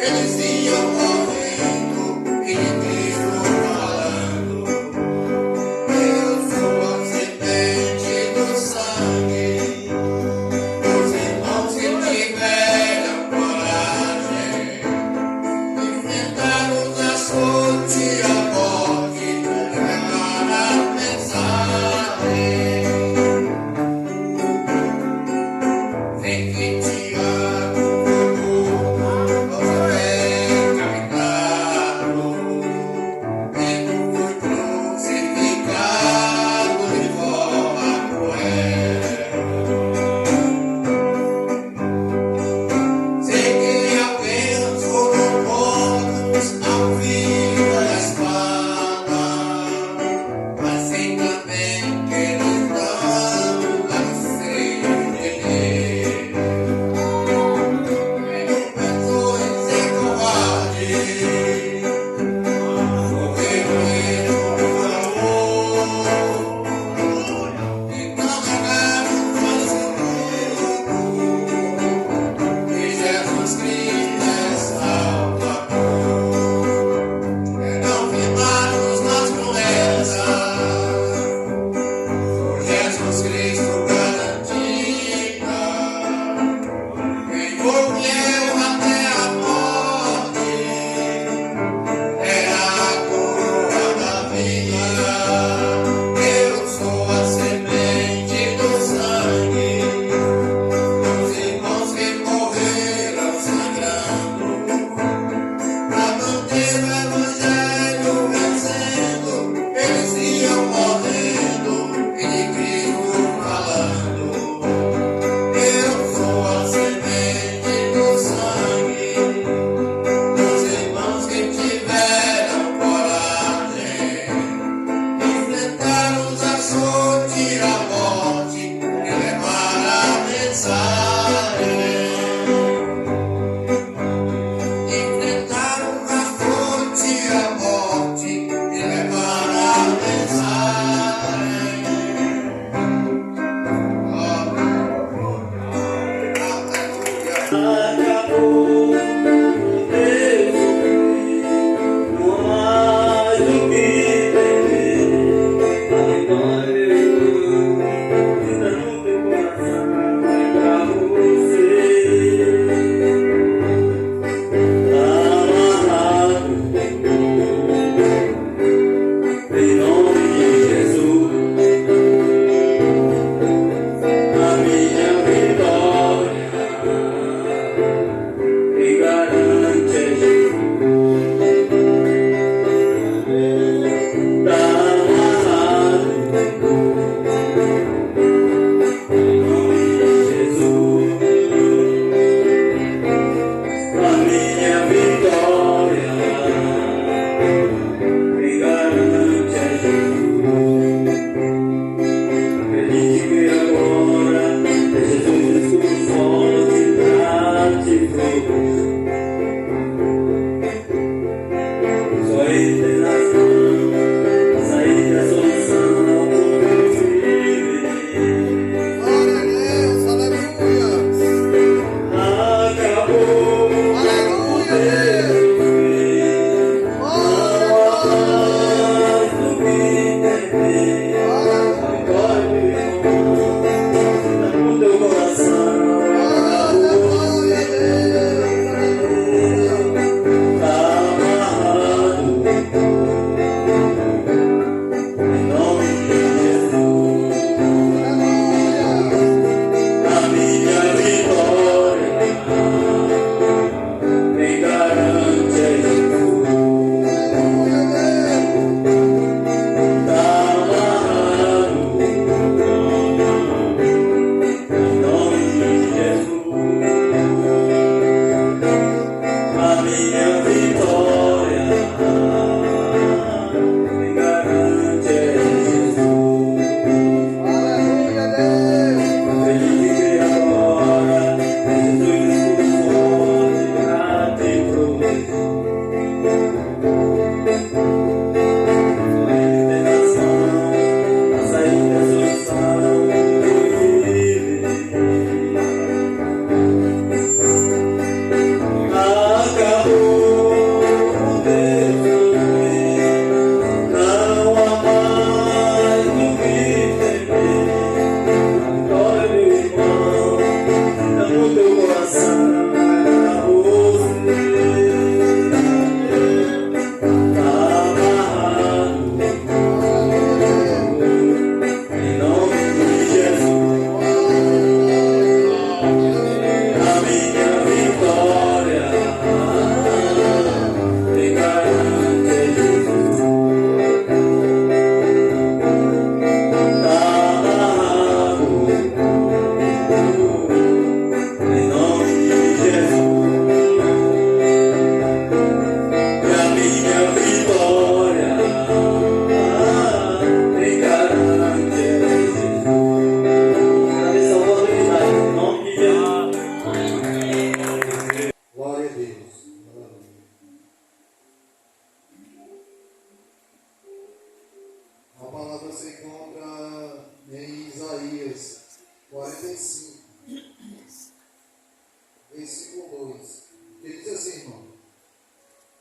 Eles iam correndo e de Cristo falando. Eu sou a semente do sangue. Os irmãos que tiveram coragem, enfrentaram os açoites e a morte, levaram a mensagem. Vem que Tiago foi morto,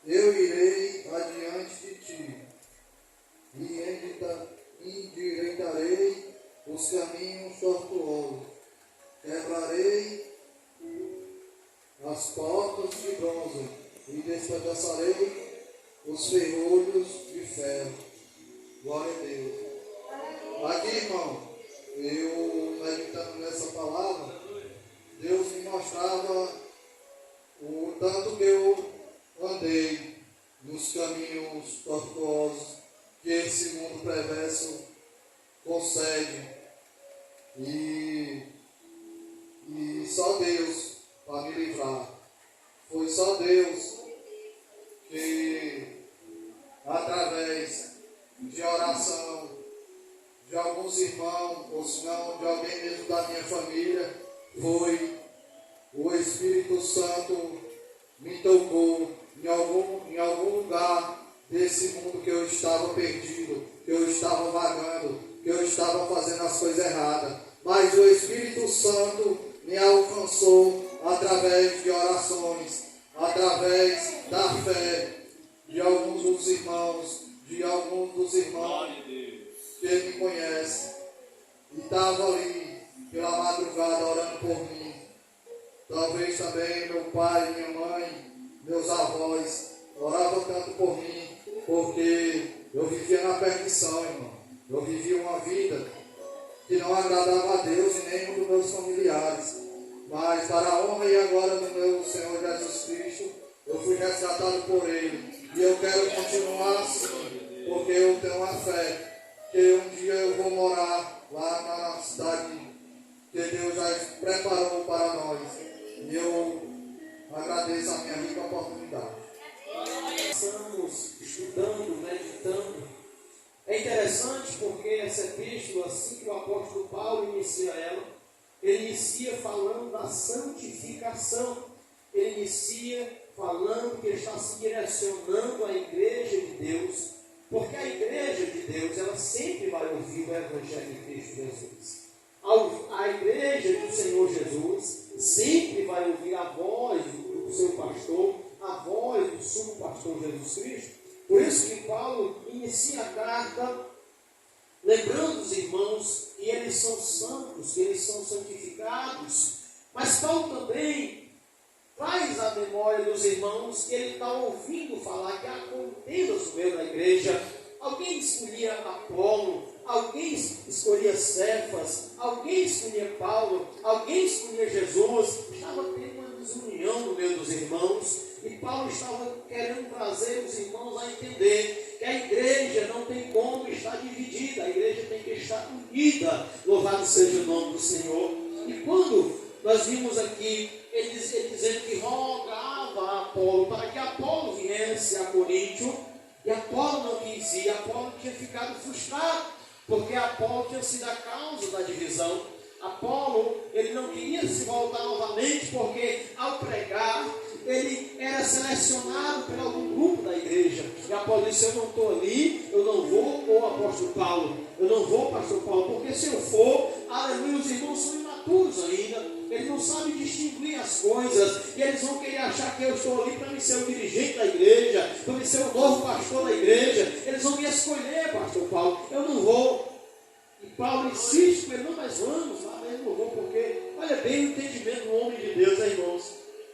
eu irei adiante de ti, e endireitarei os caminhos tortuosos, quebrarei as portas de bronze, e despedaçarei os ferrolhos de ferro. Glória a Deus. Aqui, irmão, eu meditando nessa palavra, Deus me mostrava o tanto que eu andei nos caminhos tortuosos que esse mundo perverso consegue. E só Deus para me livrar. Foi só Deus que, através de oração de alguns irmãos, ou se não de alguém mesmo da minha família, foi o Espírito Santo me tocou em algum lugar desse mundo que eu estava perdido, que eu estava vagando, que eu estava fazendo as coisas erradas. Mas o Espírito Santo me alcançou através de orações, através da fé de alguns dos irmãos que ele me conhece, e estava ali pela madrugada orando por mim. Talvez também meu pai, minha mãe, meus avós oravam tanto por mim, porque eu vivia na perdição, irmão. Eu vivia uma vida que não agradava a Deus e nem um dos meus familiares. Mas para a honra e a glória do meu Senhor Jesus Cristo, eu fui resgatado por Ele. E eu quero continuar assim, porque eu tenho uma fé que um dia eu vou morar lá na cidade que Deus já preparou para nós. E eu agradeço a minha rica oportunidade. Estamos estudando, meditando. É interessante porque essa epístola, assim que o apóstolo Paulo inicia ela, ele inicia falando da santificação. Ele inicia falando que ele está se direcionando à igreja de Deus, porque a igreja de Deus, ela sempre vai ouvir o Evangelho de Cristo Jesus. A igreja do Senhor Jesus sempre vai ouvir a voz do seu pastor, a voz do sumo pastor Jesus Cristo. Por isso que Paulo inicia a carta lembrando os irmãos que eles são santos, que eles são santificados. Mas Paulo também traz à memória dos irmãos que ele está ouvindo falar que há contendas no meio da igreja. Alguém escolhia Apolo, alguém escolhia Cefas, alguém escolhia Paulo, alguém escolhia Jesus. Estava tendo uma desunião no meio dos irmãos, e Paulo estava querendo trazer os irmãos a entender que a igreja não tem como estar dividida, a igreja tem que estar unida. Louvado seja o nome do Senhor. E quando nós vimos aqui ele dizendo que rogava a Apolo para que Apolo viesse a Coríntio, e Apolo não quis ir. Apolo tinha ficado frustrado, porque Apolo tinha sido a causa da divisão. Apolo, ele não queria se voltar novamente, porque ao pregar, ele era selecionado por algum grupo da igreja. E Apolo disse: eu não estou ali, eu não vou, ou apóstolo Paulo, eu não vou, pastor Paulo, porque se eu for, aleluia, os irmãos são imaturos ainda, eles não sabem distinguir as coisas, e eles vão querer achar que eu estou ali para me ser o dirigente da igreja, para me ser o novo pastor da igreja. Eles vão me escolher, pastor Paulo, eu não vou. E Paulo insiste com ele: não, mas vamos, mas eu não vou, porque olha bem o entendimento do homem de Deus, irmãos.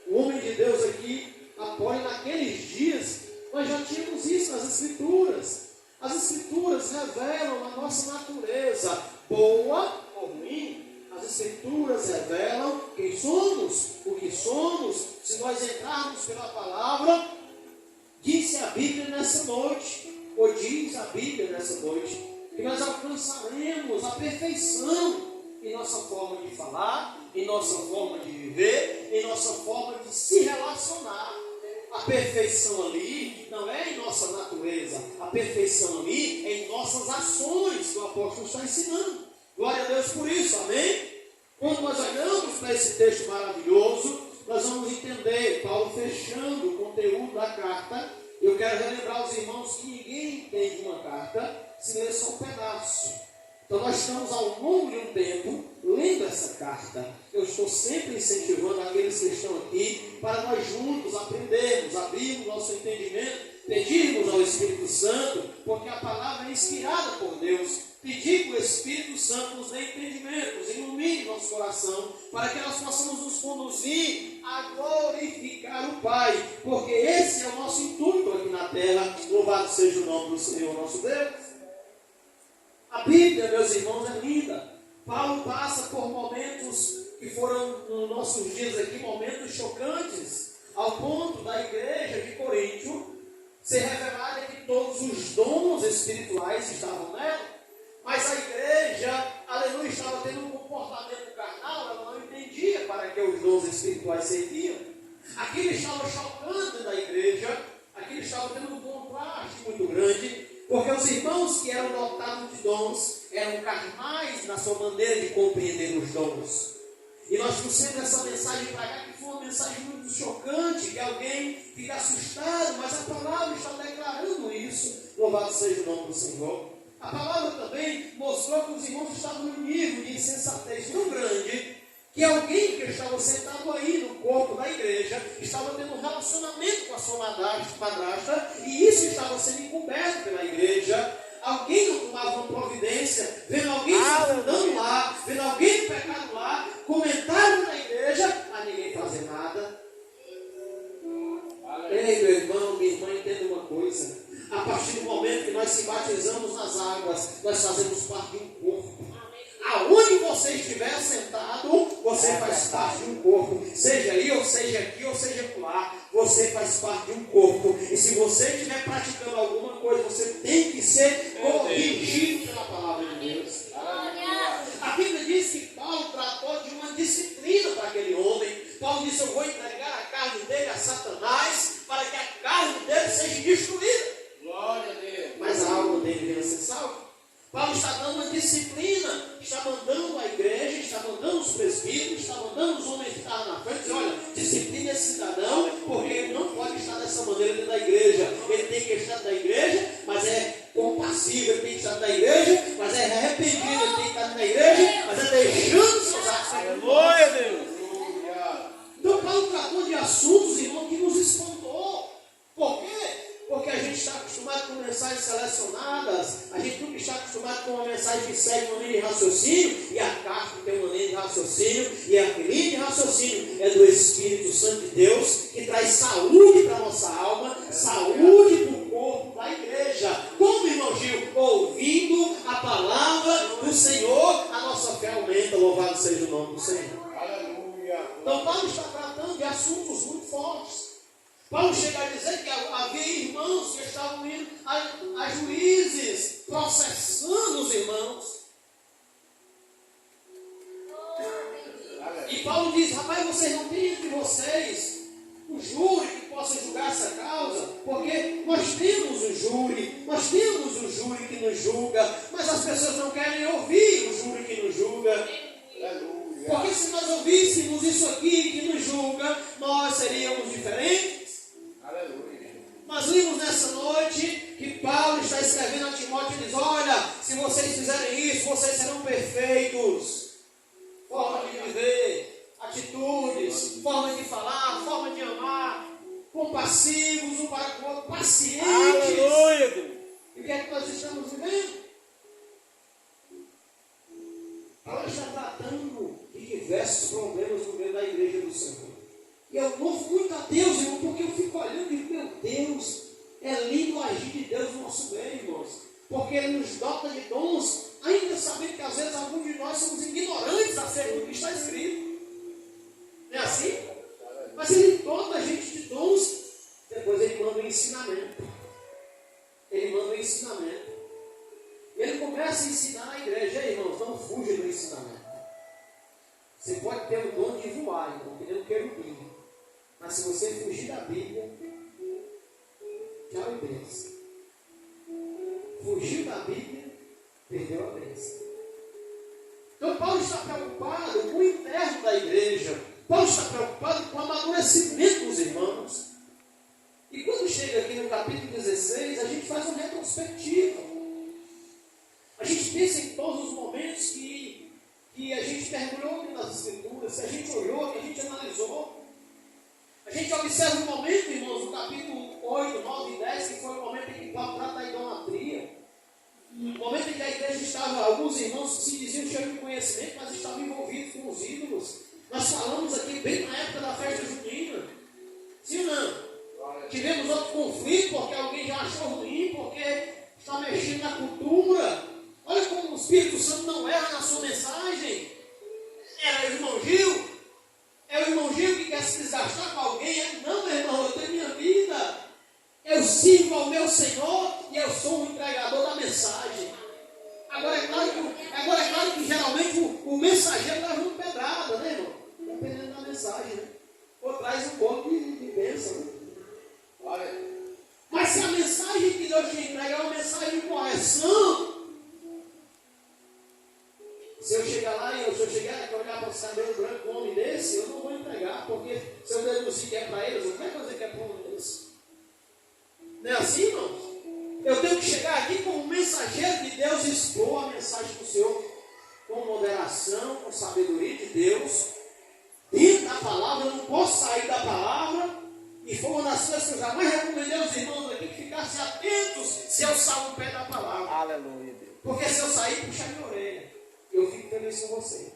O homem de Deus aqui apoia. Naqueles dias nós já tínhamos isso nas Escrituras. As Escrituras revelam a nossa natureza, boa ou ruim. As Escrituras revelam quem somos, o que somos. Se nós entrarmos pela palavra, disse a Bíblia nessa noite, ou diz a Bíblia nessa noite, que nós alcançaremos a perfeição em nossa forma de falar, em nossa forma de viver, em nossa forma de se relacionar. A perfeição ali não é em nossa natureza, a perfeição ali é em nossas ações, que o apóstolo está ensinando. Glória a Deus por isso, amém? Quando nós olhamos para esse texto maravilhoso, nós vamos entender Paulo fechando o conteúdo da carta. Eu quero relembrar aos irmãos que ninguém entende uma carta se ler só um pedaço. Então nós estamos ao longo de um tempo lendo essa carta. Eu estou sempre incentivando aqueles que estão aqui para nós juntos aprendermos, abrirmos nosso entendimento, pedirmos ao Espírito Santo, porque a palavra é inspirada por Deus. Pedir que o Espírito Santo nos dê entendimento, nos ilumine nosso coração, para que nós possamos nos conduzir a glorificar o Pai, porque esse é o nosso intuito aqui na terra. Louvado seja o nome do Senhor nosso Deus. A Bíblia, meus irmãos, é linda. Paulo passa por momentos que foram, nos nossos dias aqui, momentos chocantes, ao ponto da igreja de Corinto ser revelada que todos os dons espirituais estavam nela. Mas a igreja, aleluia, estava tendo um comportamento carnal, ela não entendia para que os dons espirituais serviam. Aquilo estava chocando da igreja, aquilo estava tendo um contraste muito grande, porque os irmãos que eram dotados de dons eram carnais na sua maneira de compreender os dons. E nós trouxemos essa mensagem para cá, que foi uma mensagem muito chocante, que alguém fica assustado, mas a palavra está declarando isso. Louvado seja o nome do Senhor. A palavra também mostrou que os irmãos estavam num nível de insensatez tão grande, que alguém que estava sentado aí no corpo da igreja estava tendo um relacionamento com a sua madrasta, e isso estava sendo encoberto pela igreja. Alguém não tomava uma providência, vendo alguém se afundando lá, vendo alguém no pecado lá, comentaram na igreja, mas ninguém fazia nada. Ei, meu irmão, minha irmã, entenda uma coisa. A partir do momento que nós se batizamos nas águas, nós fazemos parte de um corpo. Aonde você estiver sentado, você faz parte de um corpo. Seja aí, ou seja aqui, ou seja lá, você faz parte de um corpo. E se você estiver praticando alguma coisa, você tem que ser corrigido pela palavra de Deus. A Bíblia diz que Paulo tratou de uma disciplina para aquele homem. Paulo disse: eu vou entregar a carne dele a Satanás, para que a carne dele seja destruída. Glória a Deus. Mas a alma dele venha a ser salva. Paulo está dando uma disciplina, está mandando a igreja, está mandando os presbíteros, está mandando os homens que estavam na frente, dizer: olha, disciplina esse cidadão, porque ele não pode estar dessa maneira dentro da igreja. Ele tem que estar da igreja, mas é compassivo. Ele tem que estar da igreja, mas é arrependido. Ele tem que estar na igreja, mas é deixando seus atos. Glória a Deus. Então Paulo tratou de assuntos, irmão, que nos espantou. Por quê? Porque a gente está acostumado com mensagens selecionadas, a gente nunca está acostumado com uma mensagem que segue uma linha de raciocínio, e a carta tem uma linha de raciocínio, e a linha de raciocínio é do Espírito Santo de Deus, que traz saúde para a nossa alma, saúde para o corpo da igreja. Como, irmão Gil? Ouvindo a palavra do Senhor, a nossa fé aumenta. Louvado seja o nome do Senhor. Aleluia. Então Paulo está tratando de assuntos muito fortes. Paulo chega a dizer que havia irmãos que estavam indo a juízes, processando os irmãos. E Paulo diz: rapaz, vocês não têm entre vocês um júri que possa julgar essa causa, porque nós temos um júri, que nos julga, mas as pessoas não querem ouvir o júri que nos julga. Aleluia. Porque se nós ouvíssemos isso aqui que nos julga, nós seríamos diferentes. Aleluia. Nós vimos nessa noite que Paulo está escrevendo a Timóteo e diz: olha, se vocês fizerem isso, vocês serão perfeitos. Forma de viver, atitudes, forma de falar, forma de amar, compassivos um para com o outro, pacientes. Aleluia. E o que é que nós estamos vivendo? Paulo está tratando de diversos problemas no meio da igreja do Senhor. E eu louvo muito a Deus, irmão, porque eu fico olhando e digo: meu Deus, é lindo o agir de Deus no nosso meio, irmãos. Porque Ele nos dota de dons, ainda sabendo que às vezes alguns de nós somos ignorantes acerca do que está escrito. Não é assim? Mas Ele dota a gente de dons, depois Ele manda o ensinamento. Ele manda o ensinamento. Ele começa a ensinar a igreja: ei, irmãos, não fuja do ensinamento. Você pode ter o dom de voar, irmão, que nem um querubim. Mas se você fugir da Bíblia, tchau e bênção. Fugiu da Bíblia, perdeu a bênção. Então Paulo está preocupado com o interno da igreja. Paulo está preocupado com o amadurecimento dos irmãos. E quando chega aqui no capítulo 16, a gente faz uma retrospectiva. A gente pensa em todos os momentos que a gente mergulhou nas Escrituras, que a gente olhou, que a gente analisou, a gente observa um momento, irmãos, no capítulo 8, 9 e 10, que foi o momento em que Paulo trata da idolatria. O momento em que a igreja estava, alguns irmãos que se diziam cheios de conhecimento, mas estavam envolvidos com os ídolos. Nós falamos aqui bem na época da festa junina. Sim ou não? Tivemos outro conflito porque alguém já achou ruim, porque está mexendo na cultura. Olha como o Espírito Santo não erra na sua mensagem. Era o irmão Gil. É o irmão Gil que quer se desgastar com alguém. Não, meu irmão, eu tenho minha vida. Eu sirvo ao meu Senhor e eu sou um entregador da mensagem. Agora é claro que geralmente o mensageiro leva uma pedrada, né, irmão? Dependendo da mensagem, né? Ou traz um pouco de bênção, né? Mas se a mensagem que Deus te entrega é uma mensagem de correção, se eu chegar lá e se eu chegar e olhar para esse cabelo branco, um homem desse, eu não vou entregar, porque se eu deduzir que é para eles, como é que eu vou dizer que é para um homem desse? Não é assim, irmãos? Eu tenho que chegar aqui como mensageiro de Deus e expor a mensagem do Senhor com moderação, com sabedoria de Deus, dentro da palavra. Eu não posso sair da palavra. E foi uma das coisas que eu jamais recomendei aos irmãos aqui que ficassem atentos se eu saio o pé da palavra. Aleluia, Deus. Porque se eu sair, puxa minha orelha. Eu fico feliz com você.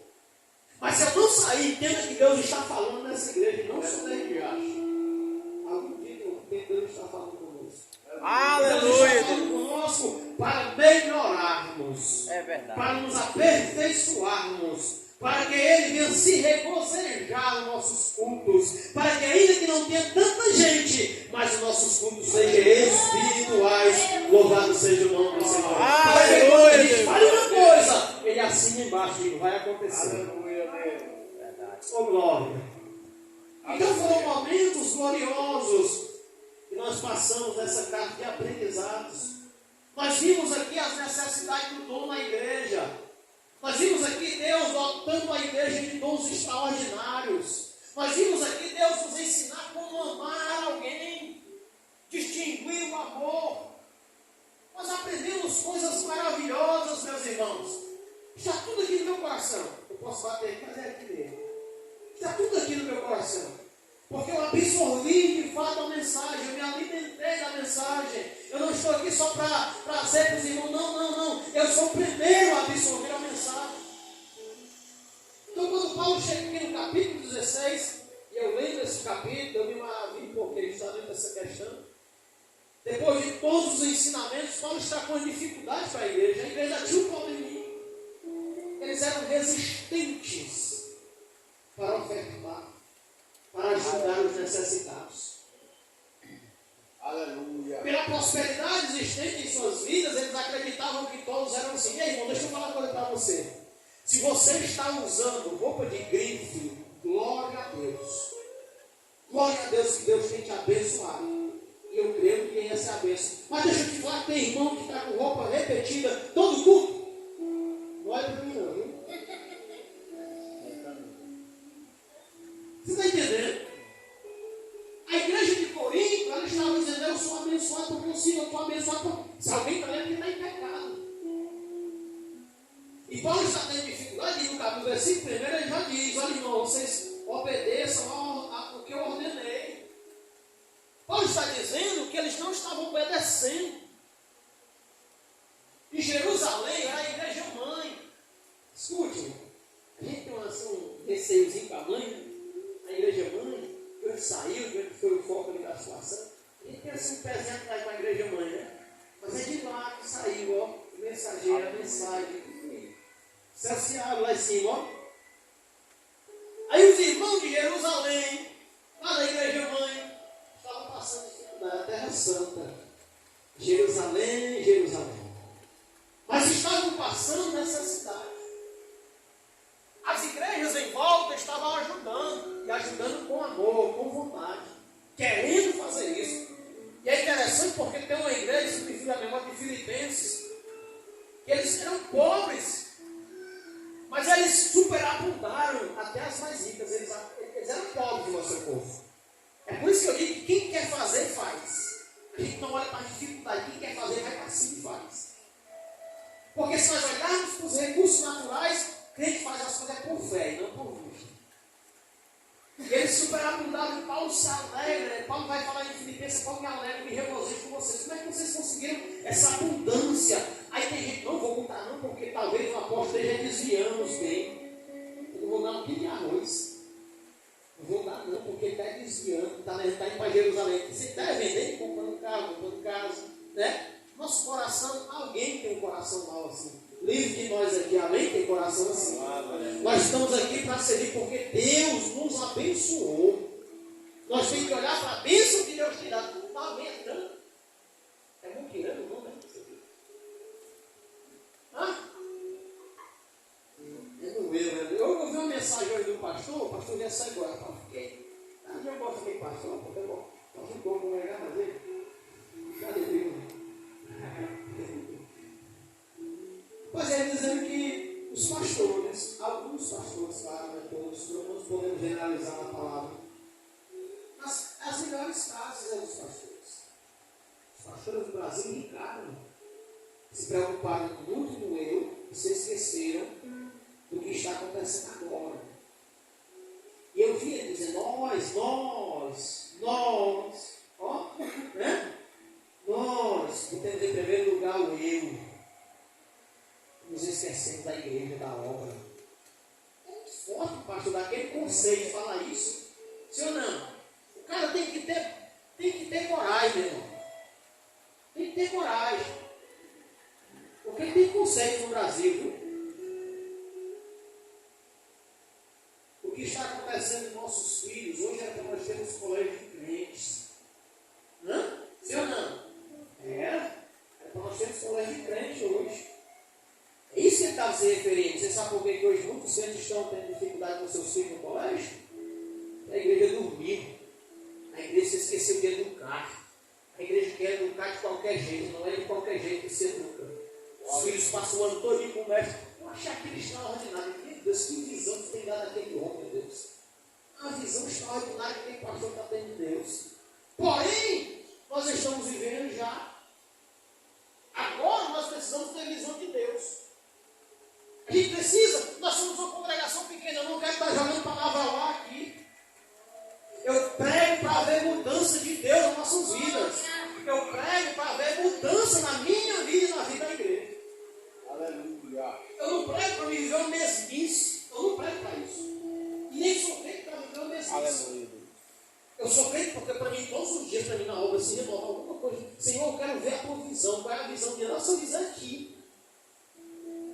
Mas se eu não sair, entenda que Deus está falando nessa igreja, não sou da igreja. Algum dia Deus está falando conosco. Aleluia, Deus está Deus. falando conosco para melhorarmos. É verdade. Para nos aperfeiçoarmos. Para que Ele venha se regozijar nos nossos cultos. Para que ainda que não tenha tanta gente, mas os nossos cultos sejam espirituais. Louvado seja o nome do Senhor. Para que quando a gente fale uma coisa, Ele assina embaixo e vai acontecer. Aleluia, Deus. Verdade. Oh, glória. Então foram momentos gloriosos que nós passamos nessa carta de aprendizados. Nós vimos aqui as necessidades do dom na igreja. Nós vimos aqui Deus dotando a igreja de dons extraordinários. Nós vimos aqui Deus nos ensinar como amar alguém, distinguir o amor. Nós aprendemos coisas maravilhosas, meus irmãos. Está tudo aqui no meu coração. Eu posso bater aqui, mas é aqui mesmo. Está tudo aqui no meu coração. Porque eu absorvi de fato a mensagem, eu me alimentei da mensagem. Eu não estou aqui só para dizer para os irmãos, não. Eu sou o primeiro a absorver a mensagem. Então quando Paulo chega aqui no capítulo 16, e eu leio esse capítulo, eu me maravilho porque justamente essa questão. Depois de todos os ensinamentos, Paulo está com dificuldades para a igreja tinha um probleminha. Eles eram resistentes para ofertar, para ajudar os necessitados. Aleluia. Pela prosperidade existente em suas vidas, eles acreditavam que todos eram assim. E aí, irmão, deixa eu falar uma coisa para você. Se você está usando roupa de grife, glória a Deus. Glória a Deus que Deus tem te abençoado. E eu creio que essa é a bênção. Mas deixa eu te falar, tem irmão que está com roupa repetida todo culto. Não olha para mim não, viu? Você está entendendo? A igreja de Corinto, ela estava dizendo, eu sou abençoado porque eu sigo, eu estou abençoado porque... Se alguém está lendo que está em pecado. E Paulo está tendo dificuldade, e no capítulo versículo 1 ele já diz, olha irmão, vocês obedeçam ao que eu ordenei. Paulo está dizendo que eles não estavam obedecendo. E Jerusalém era a igreja mãe. Escute, a gente tem um receiozinho com a mãe, né? A igreja mãe, que hoje saiu, que foi o foco ali da situação. A gente tem assim um pezinho atrás com a igreja mãe, né? Mas é de lá que saiu, ó, mensageira, mensagem. Céu se abre lá em cima, ó. Aí os irmãos de Jerusalém, lá da igreja mãe, estavam passando dificuldade, a terra santa. Jerusalém, Jerusalém. Mas estavam passando necessidade. As igrejas em volta estavam ajudando, e ajudando com amor, com vontade, querendo fazer isso. E é interessante porque tem uma igreja, se me fica a memória de Filipenses, que eles eram pobres, mas eles superabundaram até as mais ricas. Eles eram pobres, o nosso povo. É por isso que eu digo que quem quer fazer, faz. A gente não olha para a dificuldade, quem quer fazer, vai para cima e faz. Porque se nós olharmos para os recursos naturais, Crente faz as coisas por fé e não por vista. Eles superabundaram e Paulo se alegra. Paulo vai falar em Filipenses, Paulo me alegra, me regozijo com vocês. Como é que vocês conseguiram essa abundância? Aí tem gente, não vou contar não, porque talvez o apóstolo esteja desviando os bens. Eu não vou dar um quilo de arroz. Não vou dar não, porque ele está desviando, está indo para Jerusalém. Você está vendendo, comprando carro, comprando casa, né? Nosso coração, alguém tem um coração mau assim. Livre de nós aqui, amém? Tem coração assim. Nós estamos aqui para servir porque Deus nos abençoou. Nós temos que olhar para a bênção que Deus te dá. Não está aumentando. É muito tirando, não, né? Hã? Eu ouvi uma mensagem hoje do pastor, o pastor já sai agora. Eu fiquei. Eu gosto de pastor, porque é bom. Pastor bom congregar, mas ele. Cadê Deus? Pois é, dizendo que os pastores, alguns pastores, claro, né, todos, não podemos generalizar na palavra, mas as melhores frases são dos pastores. Os pastores do Brasil ricaram, se preocuparam muito no eu e se esqueceram do que está acontecendo agora. E eu vi ele dizer, nós, ó, né? Nós temos em primeiro lugar o eu. Nos esquecemos da igreja, da obra. É muito forte, pastor, daquele conceito de falar isso. Sim ou não? O cara tem que ter coragem, meu irmão. Tem que ter coragem. Porque tem conceito no Brasil, viu? O que está acontecendo com nossos filhos, hoje é que nós temos colégios de crentes. Hã? Sim ou não? É que nós temos colégio de crentes hoje. É isso que ele está se referindo. Você sabe por que hoje muitos crentes estão tendo dificuldade com seus filhos no colégio? A igreja dormiu. A igreja se esqueceu de educar. A igreja quer educar de qualquer jeito. Não é de qualquer jeito que se educa. Os filhos passam o ano todo com o mestre. Eu achei aquele extraordinário. Meu Deus, que visão que tem dado aquele homem, meu Deus. Uma visão extraordinária que aquele pastor está tendo de Deus. Porém, nós estamos vivendo já. Agora nós precisamos ter visão de Deus. A gente precisa, nós somos uma congregação pequena, eu não quero estar jogando palavra lá aqui. Eu prego para haver mudança de Deus nas nossas vidas. Eu prego para haver mudança na minha vida e na vida da igreja. Aleluia. Eu não prego para viver o mesmice. Eu não prego para isso. E nem sou crente para viver o mesmice. Aleluia. Eu sou crente porque para mim, todos os dias, para mim na obra, se renova alguma coisa. Senhor, eu quero ver a tua visão. Qual é a visão de Deus? Nossa visão é aqui.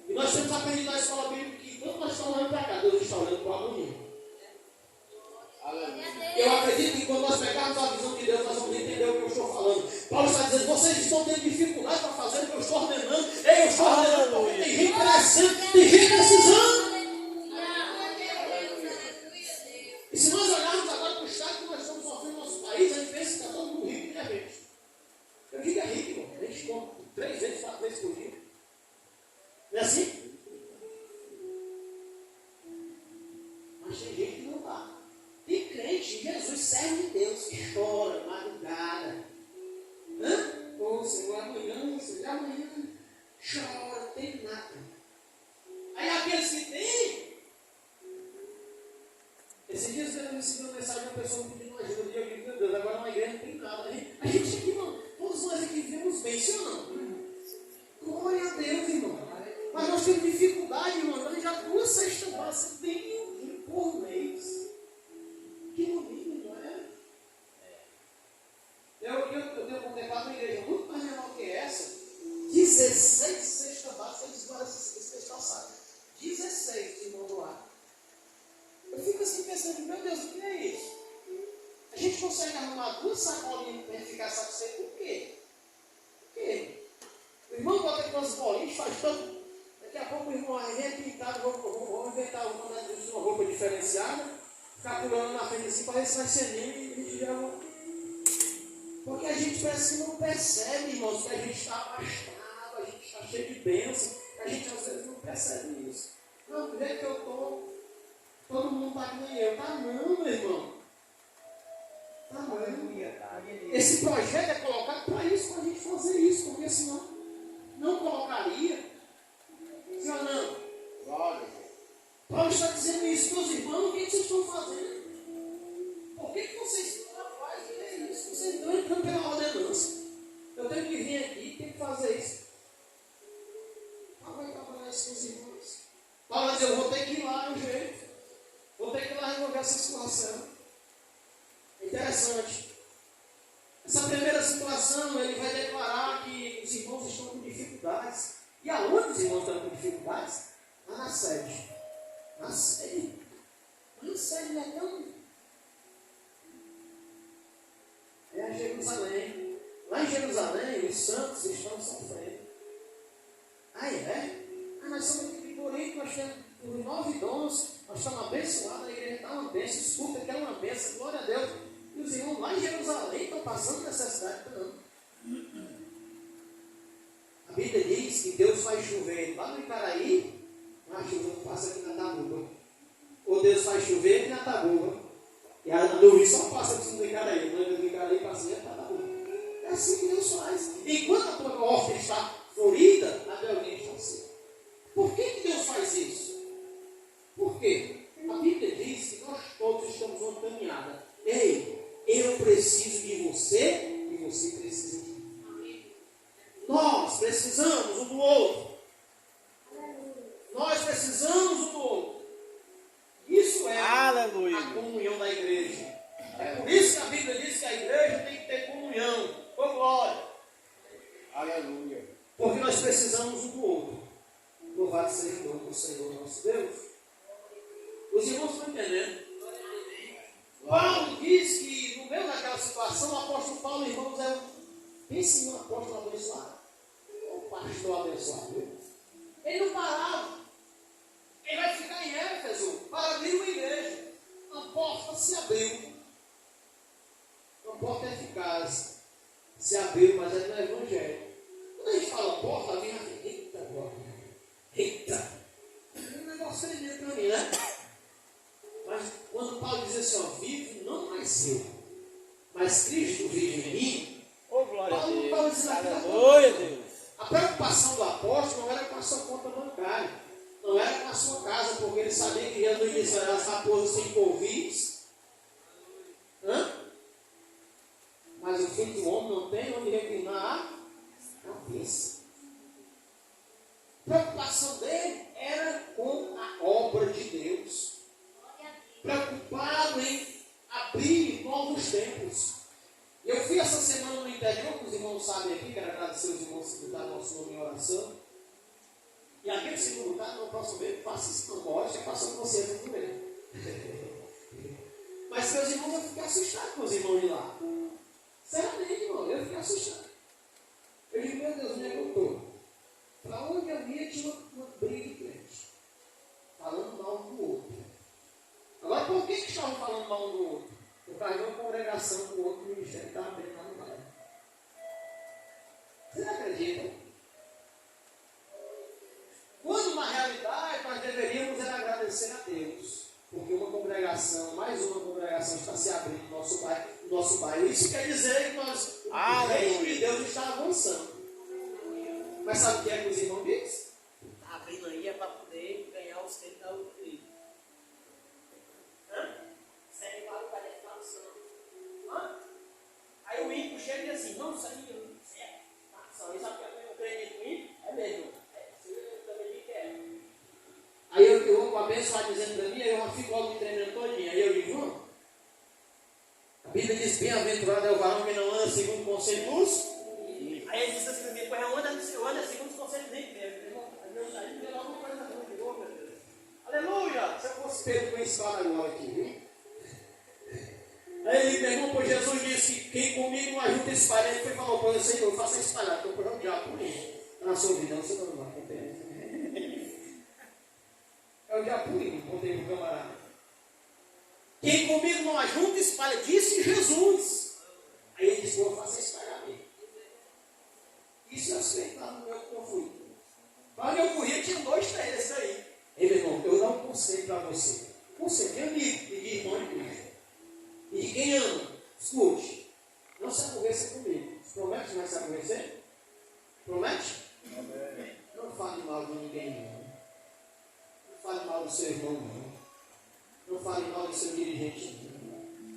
E nós temos aprendido na escola bíblica que quando nós estamos olhando para cá, Deus está olhando para o amanhã. Eu acredito que quando nós pegarmos a visão de Deus, nós vamos entender o que eu estou falando. Paulo está dizendo, vocês estão tendo dificuldade para fazer o que eu estou ordenando. Eu estou ordenando porque tem gente crescendo, tem gente precisando. E se nós olharmos agora para o estado que nós estamos sofrendo no nosso país, a gente pensa que está todo mundo rico e a gente. Eu digo é rico, irmão. A gente come 3 vezes, 4 vezes por dia. Não é assim? Mas tem gente que não está. Tem crente, Jesus, servo de Deus, que chora, madrugada. Ô Senhor, amanhã, chora, não tem nada. Aí aqueles que têm. Esses dias eu recebi uma mensagem de uma pessoa pedindo ajuda. E eu digo, meu Deus, agora na igreja não tem nada. A gente aqui, irmão, todos nós aqui vivemos bem, sim ou não? Glória a Deus, irmão. Mas nós temos dificuldade, irmão. Nós já 2 cestas básicas bem por mês. Que no mínimo, não é? Eu tenho contemplado uma igreja muito mais menor que essa. 16 cestas básicas. Eles guardam esse mês passado. 16, irmão do ar. Eu fico assim pensando, meu Deus, o que é isso? A gente consegue arrumar 2 sacolinhas para ficar satisfeito. Por quê? Por quê? O irmão bota aquelas bolinhas, faz tanto. Daqui a pouco o irmão arreta pintado, vamos inventar uma roupa diferenciada, ficar pulando na frente assim, para ver se vai ser lindo e a gente já vai. Porque a gente parece que não percebe, irmãos, que a gente está abastado, a gente está cheio de bênção, a gente às vezes não percebe isso. Não, do jeito que eu estou, todo mundo está que nem eu. Tá não, meu irmão. Tá não. Esse projeto é colocado para isso, para a gente fazer isso, porque senão não colocaria. Sim ou não? Glória. isso, meus irmãos, o que vocês estão fazendo? Por que vocês, rapaz, que é isso? Vocês estão entrando pela ordenança. Eu tenho que vir aqui, tenho que fazer isso. Vai trabalhar isso com os irmãos. Paulo diz, eu vou ter que ir lá no jeito. Vou ter que ir lá resolver essa situação. É interessante. Essa primeira situação, ele vai declarar que os irmãos estão com dificuldades. E aonde os irmãos estão com dificuldades? Lá na sede. Na sede? Na sede não é tão... É Jerusalém. Lá em Jerusalém, os santos estão sofrendo. Ah, é? Nós somos aqui de Corinto, nós temos 9 dons, nós estamos abençoados, a igreja está uma bênção, escuta que é uma bênção, glória a Deus. E os irmãos lá em Jerusalém estão passando necessidade, não. A Bíblia diz que Deus faz chover lá no Icaraí, a chuva não passa aqui na Tabuba. Ou Deus faz chover aqui na Tabuba. E a nuvem só passa aqui no Icaraí, no Icaraí passa aqui na Tabuba. É assim que Deus faz. Enquanto a tua horta está florida, a de alguém está assim. Por que Deus faz isso? Por quê? A Bíblia diz que nós todos estamos numa caminhada. Ei, eu preciso de você e você precisa de mim. Nós precisamos um do outro. Nós precisamos um do outro. Isso é Aleluia. a comunhão da igreja. É por isso que a Bíblia diz que a igreja tem que ter comunhão. Ô glória. Aleluia. Porque nós precisamos um do outro. Louvado seja o nome do Senhor nosso Deus. Os irmãos estão entendendo? Paulo diz que no meio daquela situação, o apóstolo Paulo, irmãos, pense em um apóstolo abençoado. Um pastor abençoado. Viu? Ele não parava. Ele vai ficar em Éfeso para abrir uma igreja. A porta se abriu. Uma porta eficaz. Se abriu, mas é no Evangelho. Quando a gente fala porta, vem assim, eita porta. Eita! Um negócio tremendo para mim, né? Mas quando Paulo diz assim, ó, vive não mais eu, mas Cristo vive em mim. Oh, glória a Deus. Paulo diz aqui, Aleluia, Deus. a preocupação do apóstolo não era com a sua conta bancária, não era com a sua casa, porque ele sabia que Jesus disse, as raposas sem polvis. Mas o filho do homem não tem onde reclinar a cabeça. A preocupação dele era com a obra de Deus. Preocupado em abrir novos tempos. Eu fui essa semana no interior, que os irmãos sabem aqui, quero agradecer os irmãos que botaram nosso nome em oração. E aquele segundo lugar, no próximo mês, faça isso, não pode, você passa com você no primeiro. Mas meus irmãos, eu fiquei assustado com os irmãos de lá. Sinceramente, irmão, eu fiquei assustado. Eu digo, meu Deus, onde é que eu estou? Para onde eu ia tinha uma briga de crente. Falando mal um do outro. Agora, por que estavam falando mal um do outro? Porque havia uma congregação com o outro ministério que estava abrindo lá no bairro. Vocês acreditam? Quando, na realidade, nós deveríamos agradecer a Deus. Porque uma congregação, mais uma congregação está se abrindo no nosso bairro. Isso quer dizer que nós, o reino de Deus está avançando. Mas sabe o que é que os irmãos dizem? Está abrindo aí é para poder ganhar os tempos da outra igreja. Serve para o cara ficar usando. Aí o ímpio chega e diz assim, não, isso aí eu não sei. Isso aqui eu acredito em mim, é mesmo. Eu também quero. Aí eu abençoado dizendo para mim, aí eu fico logo me tremendo todinho. Aí eu digo, não. A Bíblia diz, bem-aventurado é o varão que não anda segundo o conselho dos. Aí ele disse assim para mim, pois anda segundo os conselhos dele mesmo. Aí eu logo uma coisa ruim, meu Deus. Aleluia! Se eu fosse Pedro com a espada agora aqui, viu? Aí ele perguntou, pois Jesus disse que quem comigo não ajuda esse espalhar. Ele foi e falou, pois Senhor, faça espalhar, estou por um diabo por mim. Na sua vida, não, você não vai compreender. É o diabo por mim, contei para o camarada. Quem comigo não ajunta, espalha, disse Jesus. Aí ele disse, eu faço espalhar mesmo. Isso eu sei lá no meu conflito. Para onde eu corria, tinha 2, 3 desses aí. Ei, meu irmão, eu dou um conselho para você. Conselho de amigo e de irmão de Cristo. E de quem ama, escute. Não se aborreça comigo. Promete que vai se aborrecer? Promete? Amém. Não fale mal de ninguém, não. Não fale mal do seu irmão, não. do seu dirigente.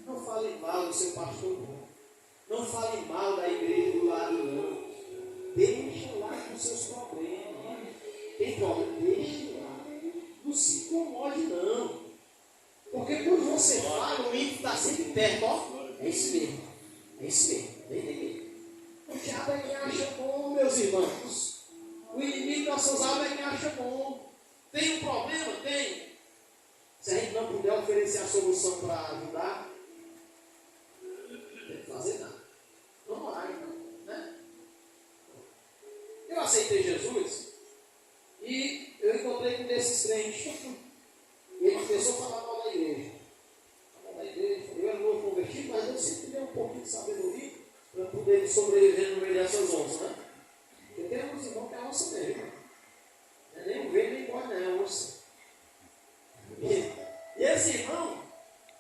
Não fale mal do seu pastor. Não fale mal da igreja do lado, não. Deixa lá com seus problemas. Tem problema? Deixa lá. Não se incomode, não. Porque quando você fala, o ímpio está sempre perto, ó. É isso mesmo. É isso mesmo. O diabo é quem acha bom, meus irmãos. O inimigo das suas almas é quem acha bom. Tem um problema? Tem. Se a gente não puder oferecer a solução para ajudar, não tem que fazer nada. Vamos orar então, né? Eu aceitei Jesus e eu encontrei com um desses crentes. E ele começou a falar mal da igreja. Eu era novo convertido, mas eu sempre dei um pouquinho de sabedoria para poder sobreviver no meio dessas onças, né? Porque tem uns irmãos que é onça mesmo. Não é nem um verde nem bode, não é onça. E esse irmão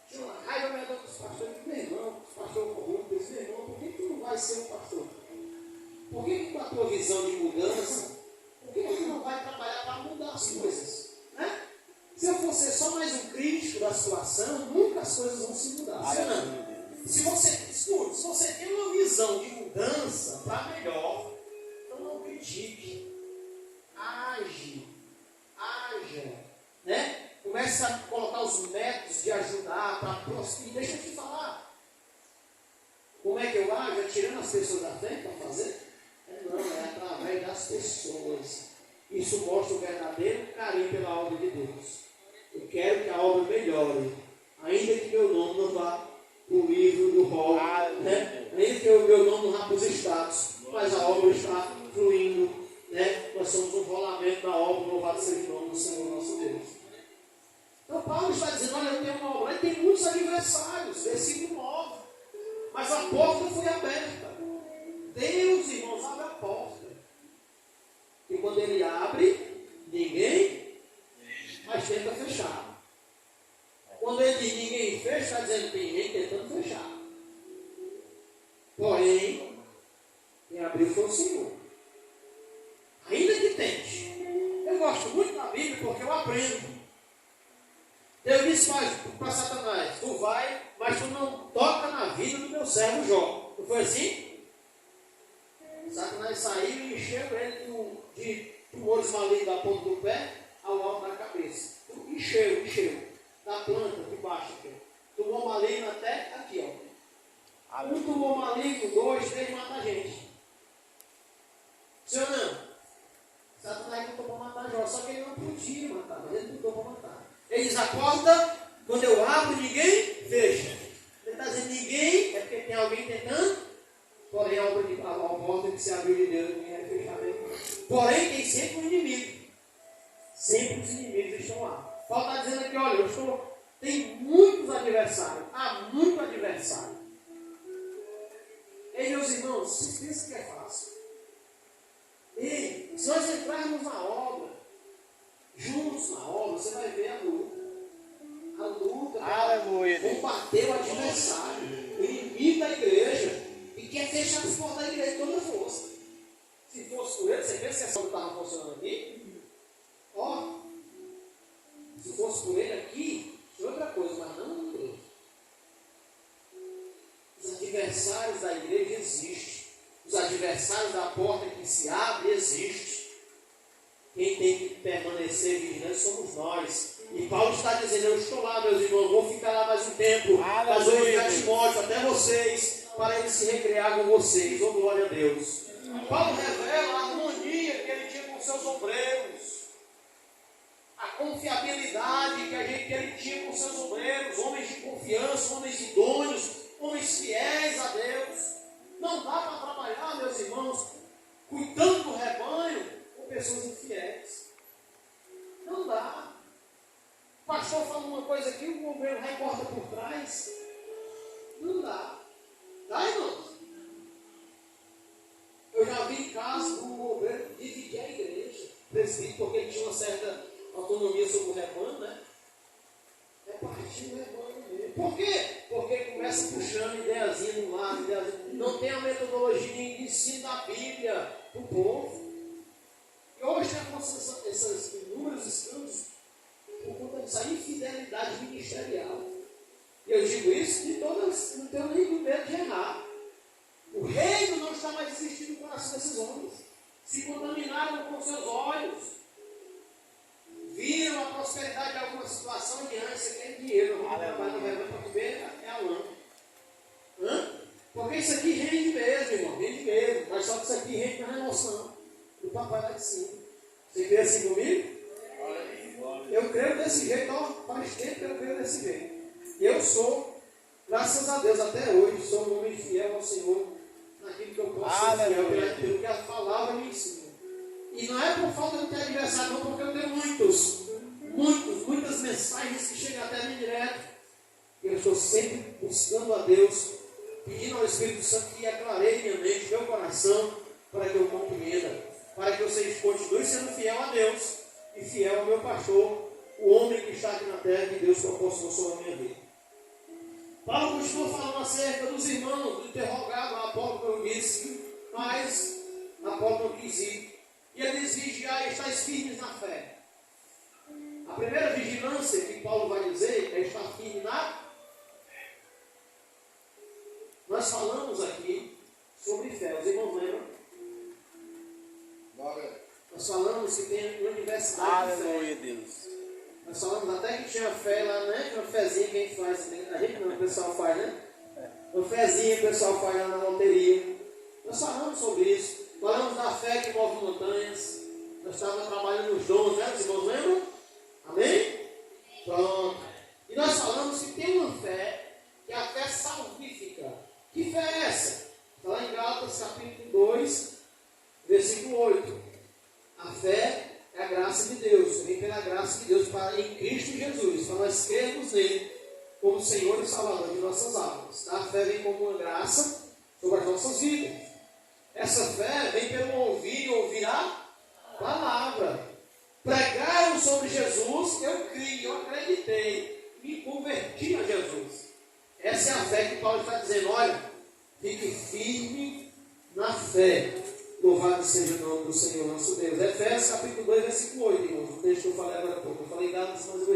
tinha uma raiva medonha dos pastores. Meu irmão, os pastores corruptos, disse, meu irmão, por que tu não vai ser um pastor? Por que com a tua visão de mudança, por que tu não vai trabalhar para mudar as coisas? Né? Se eu fosse só mais um crítico da situação, nunca as coisas vão se mudar. Se você tem uma visão de mudança para melhor, então não critique. Haja, né? Começa a colocar os métodos de ajudar para prosperar. Deixa eu te falar. Como é que eu ajo? É tirando as pessoas da frente para fazer? Não, é através das pessoas. Isso mostra o verdadeiro carinho pela obra de Deus. Eu quero que a obra melhore, ainda que meu nome não vá para o livro do rol, né? Ainda que o meu nome não vá para os status, mas a obra está fluindo, né? Nós somos um rolamento da obra, louvado seja o nome do Senhor nosso Deus. Então Paulo está dizendo, olha, eu tenho uma obra, tem muitos adversários, versículo 9, mas a porta foi aberta. Deus, irmãos, abre a porta. E quando ele abre, ninguém mas tenta fechar. Quando ele diz ninguém fecha, está dizendo que tem ninguém tentando fechar. Porém, quem abriu foi o Senhor. Ainda que tente. Eu gosto muito da Bíblia porque eu aprendo. Deus disse para Satanás, tu vai, mas tu não toca na vida do meu servo Jó. Não foi assim? Satanás saiu e encheu ele de tumores malignos da ponta do pé ao alto da cabeça. Encheu. Da planta de baixo aqui. Tumor maligno até aqui, ó. Um tumor maligno, 2, 3, mata a gente. Sim ou não? Satanás tentou para matar Jó, só que ele não podia matar, mas ele tentou para matar. Ele diz, a porta, quando eu abro, ninguém fecha. Ele está dizendo ninguém, é porque tem alguém tentando, porém a porta que se abriu de Deus, ninguém vai fechar mesmo. Porém, tem sempre um inimigo. Sempre os inimigos estão lá. Paulo está dizendo aqui, olha, tem muitos adversários. Há muito adversário. Ei, meus irmãos, vocês pensam que é fácil? Ei, se nós entrarmos na obra, juntos na obra, você vai ver a luta. A luta para combater o adversário, o inimigo da igreja, e quer fechar as portas da igreja de toda força. Se fosse por ele, você pensa que essa obra estava funcionando aqui? Ó, se fosse por ele aqui, é outra coisa, mas não na igreja. Os adversários da igreja existem. Os adversários da porta que se abre existem. Quem tem que permanecer vigilante somos nós. E Paulo está dizendo, eu estou lá, meus irmãos, vou ficar lá mais um tempo, mas vou enviar Timóteo até vocês, para ele se recrear com vocês. Oh, glória a Deus. Paulo revela a harmonia que ele tinha com seus obreiros. A confiabilidade que ele tinha com seus obreiros, homens de confiança, homens idôneos, homens fiéis a Deus. Não dá para trabalhar, meus irmãos, cuidando do rebanho com pessoas infiéis. Não dá. O pastor fala uma coisa aqui, o obreiro vai e corta por trás. Não dá. Dá, irmãos? Eu já vi casos do obreiro dividir a igreja, presbítero, porque ele tinha uma certa autonomia sobre o rebanho, né? É partir do rebanho mesmo. Por quê? Porque começa puxando ideiazinha de um lado, ideiazinha. Não tem a metodologia de ensino da Bíblia para o povo. E hoje acontecem esses inúmeros escândalos por conta dessa infidelidade ministerial. Eu digo isso de todas, não tenho nenhum medo de errar. O reino não está mais existindo no coração desses homens. Se contaminaram com seus olhos. Viram a prosperidade de alguma situação e antes você tem dinheiro. Vamos trabalhar no rebanho para comer, é a lã. Porque isso aqui rende mesmo, irmão. Rende mesmo. Mas só que isso aqui rende na emoção do papai lá de cima. Você crê assim comigo? Eu creio desse jeito, ó, faz tempo que eu creio desse jeito. E eu sou, graças a Deus, até hoje, sou um homem fiel ao Senhor, naquilo que eu posso ser fiel, pelo que a palavra me ensina. E não é por falta de ter adversário, não, porque eu tenho muitas mensagens que chegam até mim direto. E eu estou sempre buscando a Deus, pedindo ao Espírito Santo que aclareie minha mente, meu coração, para que eu compreenda, para que eu continue sendo fiel a Deus e fiel ao meu pastor, o homem que está aqui na terra, que Deus proporcionou sobre a minha vida. Paulo continua falando acerca dos irmãos, do interrogado, Apolo, como eu disse, mas Apolo não quis ir. E ele diz: vigiai, estáis firmes na fé. A primeira vigilância que Paulo vai dizer é estar firme na fé. Nós falamos aqui sobre fé, os irmãos lembram? Nós falamos que tem uma universidade de fé. Aleluia, Deus. Nós falamos até que tinha fé lá, né? Uma fezinha que a gente faz. A gente não, o pessoal faz, né? Uma fezinha que o pessoal faz lá na loteria. Nós falamos sobre isso. Falamos da fé que move montanhas. Nós estávamos trabalhando nos dons, né? Os irmãos lembram? Amém? Pronto. E nós falamos que tem uma fé, que é a fé salvífica. Que fé é essa? Está lá em Gálatas capítulo 2, versículo 8. A fé é a graça de Deus, vem pela graça de Deus em Cristo Jesus, para nós crermos nele como Senhor e Salvador de nossas almas. A fé vem como uma graça sobre as nossas vidas. Essa fé vem pelo ouvir e ouvir a palavra. Pregaram sobre Jesus, eu criei, eu acreditei, me converti a Jesus. Essa é a fé que Paulo está dizendo: olha, fique firme na fé. Louvado seja o nome do Senhor nosso Deus. Efésios capítulo 2, versículo 8, irmãos. O texto que eu falei agora há pouco. Eu falei Gálatas, mas eu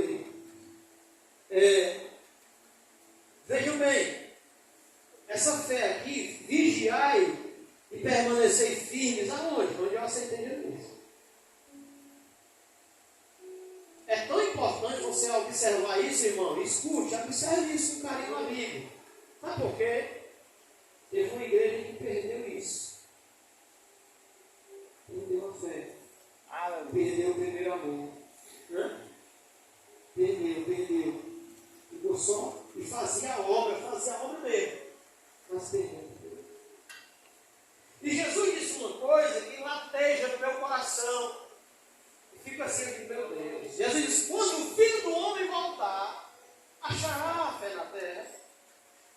errei. Vejam bem, essa fé aqui, vigiai e permanecei firmes aonde? Onde eu aceitei Jesus. É tão importante você observar isso, irmão. Escute, observe isso com carinho amigo. Sabe por quê? Teve uma igreja que perdeu isso. Perdeu a fé. Perdeu o primeiro amor. Perdeu. Ficou só e fazia a obra mesmo. Mas perdeu. E Jesus disse uma coisa que lateja no meu coração. E fica assim, meu Deus. Jesus disse: quando o Filho do Homem voltar, achará a fé na terra.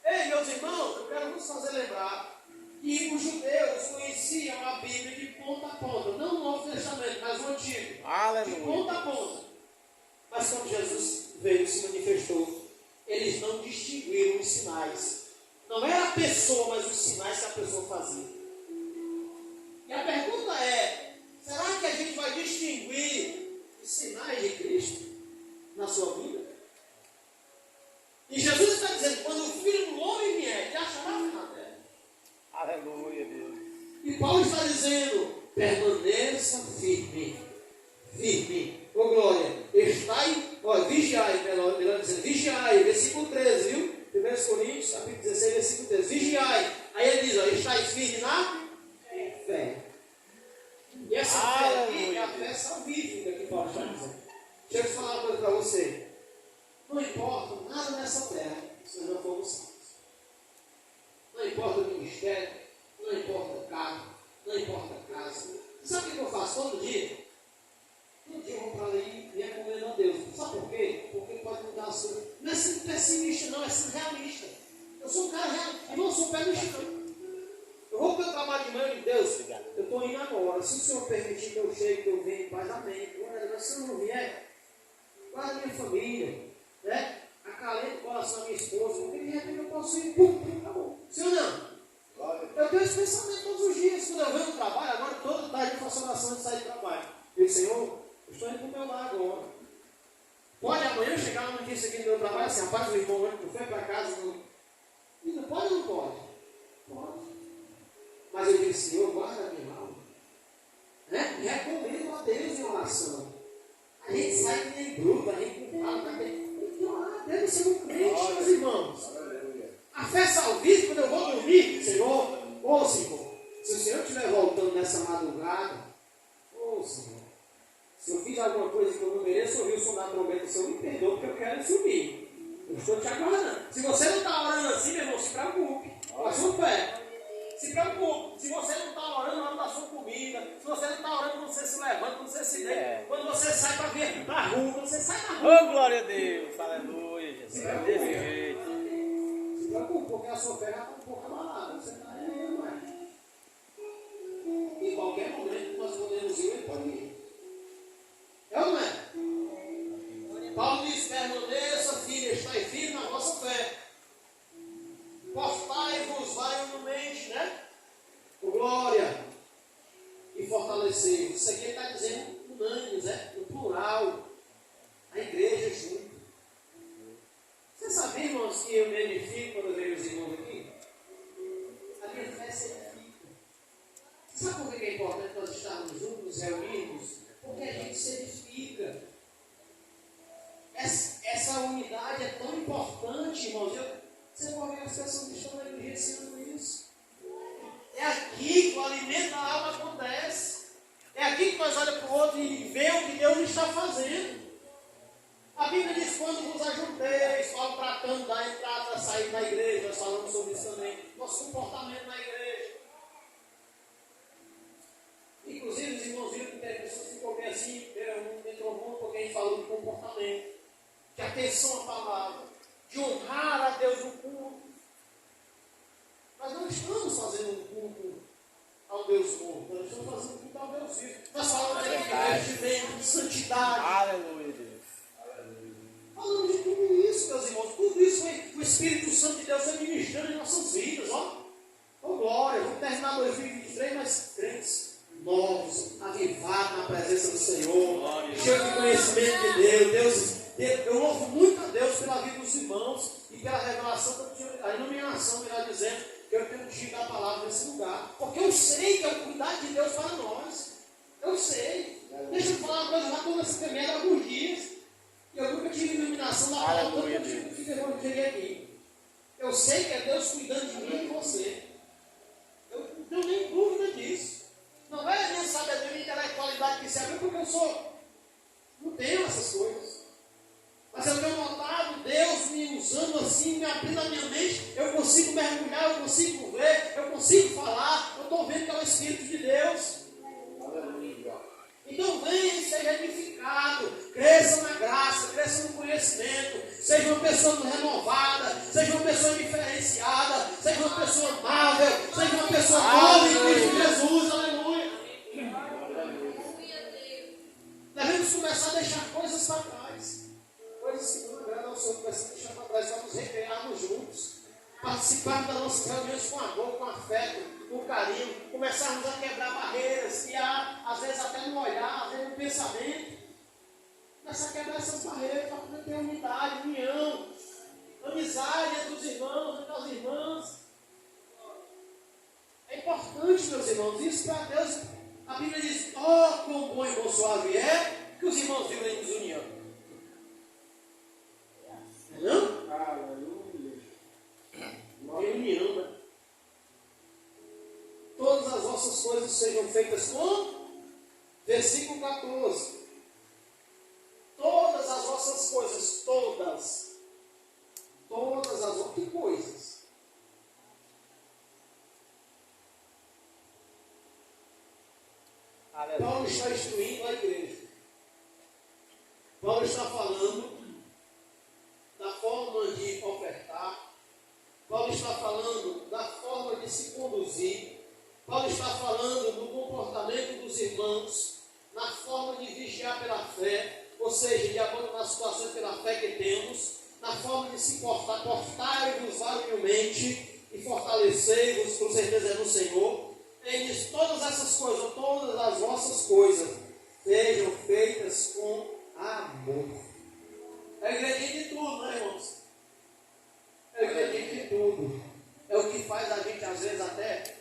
Ei, meus irmãos, eu quero nos fazer lembrar que os judeus conheciam a Bíblia de ponta a ponta, não o Novo Testamento, mas o Antigo. Aleluia. De ponta a ponta. Mas quando Jesus veio e se manifestou, eles não distinguiram os sinais. Não era a pessoa, mas os sinais que a pessoa fazia. E a pergunta é: será que a gente vai distinguir os sinais de Cristo na sua vida? E Jesus está dizendo: quando o Filho do Homem vier, já achará a fé na terra. Aleluia, Deus. E Paulo está dizendo: permaneça firme. Firme. Ô glória. Estai, vigiai, melhor dizendo, vigiai, versículo 13, viu? 1 Coríntios, capítulo 16, versículo 13. Vigiai. Aí ele diz: estai firme na fé. E essa fé aqui é a fé salvífica que Paulo está dizendo. Deixa eu falar uma coisa para você. Não importa nada nessa terra se nós não formos salvos. Não importa o ministério, não importa o carro, não importa a casa. Sabe o que eu faço todo dia? Todo dia eu vou para ali e recomendo a Deus. Sabe por quê? Porque pode mudar a sua. Não é sendo pessimista, não, é sendo realista. Eu sou um cara realista, eu não sou pé no chão. Eu vou para o trabalho de manhã de Deus. Eu estou indo agora. Se o Senhor permitir que eu chegue, que eu venha em paz, amém. Mas se eu não vier, guarda minha família, né? Acalenta o coração da minha esposa, porque de repente eu posso ir, acabou. Sim ou não? Eu tenho esse pensamento todos os dias. Quando eu venho no trabalho, agora toda tarde eu faço oração de sair do trabalho. Eu digo: Senhor, eu estou indo para o meu lar agora. Pode amanhã chegar uma notícia aqui no meu trabalho assim, rapaz, o irmão não foi para casa, não pode ou não pode? Pode. Mas eu disse, Senhor, guarda a minha alma. Né? Recomendo a Deus em oração. A gente sai que nem bruto, a gente não fala também. Tem que orar, Deus ser um crente, meus irmãos. A fé salvífica, quando eu vou dormir, Senhor, ô Senhor, se o Senhor estiver voltando nessa madrugada, ô Senhor, se eu fiz alguma coisa que eu não mereço ouvir o som da trombeta, o Senhor me perdoa porque eu quero subir. Eu estou te aguardando. Se você não está orando assim, meu irmão, se preocupe. Com a sua fé. Se preocupe. Se você não está orando na hora da sua comida, se você não está orando quando você se levanta, quando você se deita, quando você sai para ver da rua, quando você sai da rua. Oh, glória a Deus, aleluia, Jesus. Se Desse preocupe. jeito. Se preocupe, porque a sua fé já está um pouco abalada. Você está aí, não é? Em qualquer momento nós podemos ir, ele pode ir. É ou não é? Paulo diz, permaneça, filha, estáis firme na vossa fé. Portai-vos variamente, né? Com glória. E fortalecei-vos. Isso aqui ele está dizendo unânimes, né? No plural. A igreja junto. Você sabia, irmãos, que eu me edifico quando eu vejo os irmãos aqui? A minha fé se edifica. Sabe por que é importante nós estarmos juntos, nos reunirmos? Porque a gente se edifica. Essa unidade é tão importante, irmãos. Você pode ver as pessoas que estão na igreja ensinando isso. É aqui que o alimento da alma acontece. É aqui que nós olhamos para o outro e vemos o que Deus está fazendo. A Bíblia diz, quando vos ajunteis, Paulo tratando da entrada, da saída da igreja, nós falamos sobre isso também. Nosso comportamento na igreja. Inclusive, os irmãos viram que tem pessoas que ficam bem assim, entrou um pouco porque a gente falou de comportamento, de atenção à palavra, de honrar a Deus no culto. Nós não estamos fazendo um culto ao Deus morto, nós estamos fazendo um culto ao Deus vivo. Nós falamos de investimento, de santidade. Aleluia, Deus. Falamos de tudo isso, meus irmãos. Tudo isso o Espírito Santo de Deus foi ministrando em nossas vidas, ó. Oh, glória, vamos terminar 2023, mas crentes novos, avivados na presença do Senhor, cheios de conhecimento de Deus. Eu louvo muito a Deus pela vida dos irmãos e pela revelação, a iluminação, melhor dizendo, que eu tenho tido a palavra nesse lugar. Porque eu sei que é o cuidado de Deus para nós. Eu sei. Deixa eu falar uma coisa, já estou nessa primeira há alguns dias. E eu nunca tive iluminação da palavra, tanto que eu cheguei aqui. Eu sei que é Deus cuidando de mim e de você. Eu não tenho nem dúvida disso. Não é a minha sabedoria e intelectualidade que se abriu, porque eu não tenho essas coisas. Mas eu tenho notado Deus me usando assim, me abrindo a minha mente. Eu consigo mergulhar, eu consigo ver, eu consigo falar. Eu estou vendo que é o Espírito de Deus. Então venha e seja edificado, cresça na graça, cresça no conhecimento, seja uma pessoa renovada, seja uma pessoa diferenciada, seja uma pessoa amável, seja uma pessoa nova em Cristo Jesus, aleluia. Devemos começar a deixar coisas para trás, coisas que não agradam ao Senhor, começar a deixar para trás, vamos recrearmos juntos, participarmos das nossas reuniões com amor, com afeto, com carinho, começarmos a quebrar barreiras que há, às vezes até no olhar, às vezes no pensamento. Começar a quebrar essas barreiras para poder ter unidade, união, amizade entre os irmãos, entre as irmãs. É importante, meus irmãos, isso para Deus. A Bíblia diz, ó, quão bom e quão suave é que os irmãos vivem em desunião. Não? Aleluia. União, né? Todas as vossas coisas sejam feitas com, versículo 14. Todas as vossas coisas, todas as vossas, que coisas? Paulo está instruindo a igreja. Paulo está falando da forma de ofertar. Paulo está falando da forma de se conduzir. Paulo está falando do comportamento dos irmãos, na forma de vigiar pela fé, ou seja, de acordo com as situações pela fé que temos, na forma de se portar, portai-vos variamente e fortalecei-vos, com certeza é no Senhor. Ele diz, todas essas coisas, todas as vossas coisas, sejam feitas com amor. É o ingrediente de tudo, né, irmãos? É o ingrediente de tudo. É o que faz a gente, às vezes, até.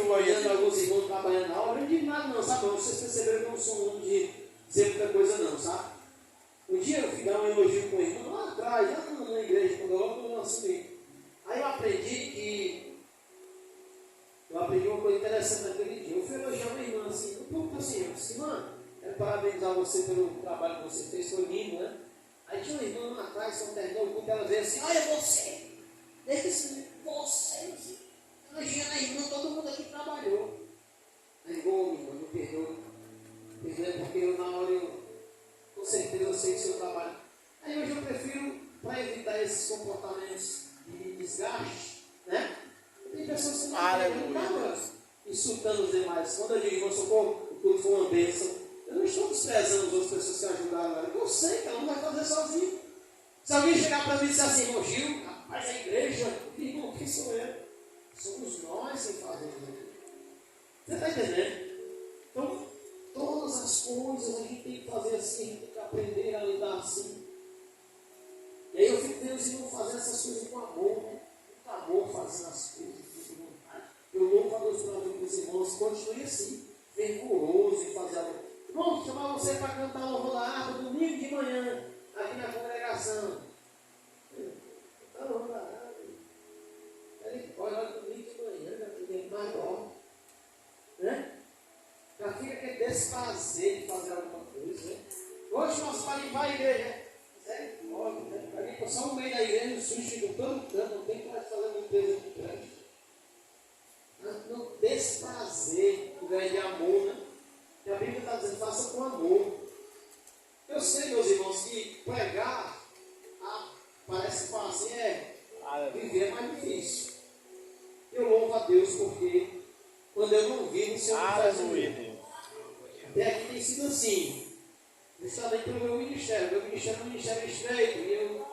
Olhando alguns irmãos trabalhando na obra, não digo nada, não, sabe? Vocês perceberam que eu não sou um de dizer muita coisa, não, sabe? Um dia eu fui dar um elogio com o irmão lá atrás, lá na igreja, quando eu assumi. Aí eu aprendi uma coisa interessante naquele dia. Eu fui elogiar uma irmã assim, um pouco assim, eu disse, irmã, quero parabenizar você pelo trabalho que você fez, foi lindo, né? Aí tinha uma irmã lá atrás, quando terminou o culto, ela veio assim, olha você, você, elogiando a irmã, todo mundo aqui trabalhou. Aí, irmã, me perdoe. Perdoe porque eu na hora, com certeza eu sei que o seu trabalho. Aí hoje eu prefiro, para evitar esses comportamentos de desgaste, né? Tem pessoas que não estavam insultando os demais. Quando eu digo, irmão, socorro, o culto foi uma bênção. Eu não estou desprezando as outras pessoas que ajudaram ela. Eu sei que ela não vai fazer sozinha. Se alguém chegar para mim e disser assim, irmão Gil, rapaz, a igreja, irmão, quem sou eu? Somos nós que fazemos aqui. Você está entendendo? Então, todas as coisas a gente tem que fazer assim, a gente tem que aprender a lidar assim. E aí eu fico vendo os irmãos fazendo essas coisas com amor, né? Com amor fazendo as coisas com vontade. Eu louvo a Deus pela vida dos irmãos, continue assim, fervoroso em fazer algo. Irmão, chamar você para cantar o louvor da harpa domingo de manhã, aqui na congregação. Cantar o louvor da harpa. Ele olha domingo de manhã, já tem mais logo. Né? Já fica aquele desprazer de fazer alguma coisa. Né? Hoje nós para limpar a igreja. Misericórdia, né? Para limpar só no meio da igreja, no sushi, do todo canto, não tem que mais fazer limpeza de trânsito. No desprazer, o grande amor, né? E a Bíblia está dizendo, faça com amor. Eu sei, meus irmãos, que pregar parece fácil, viver é mais difícil. Eu louvo a Deus porque quando eu não vivo, o Senhor não faz comigo. Até aqui tem sido assim. Justamente pelo meu ministério. Meu ministério é um ministério estreito. E eu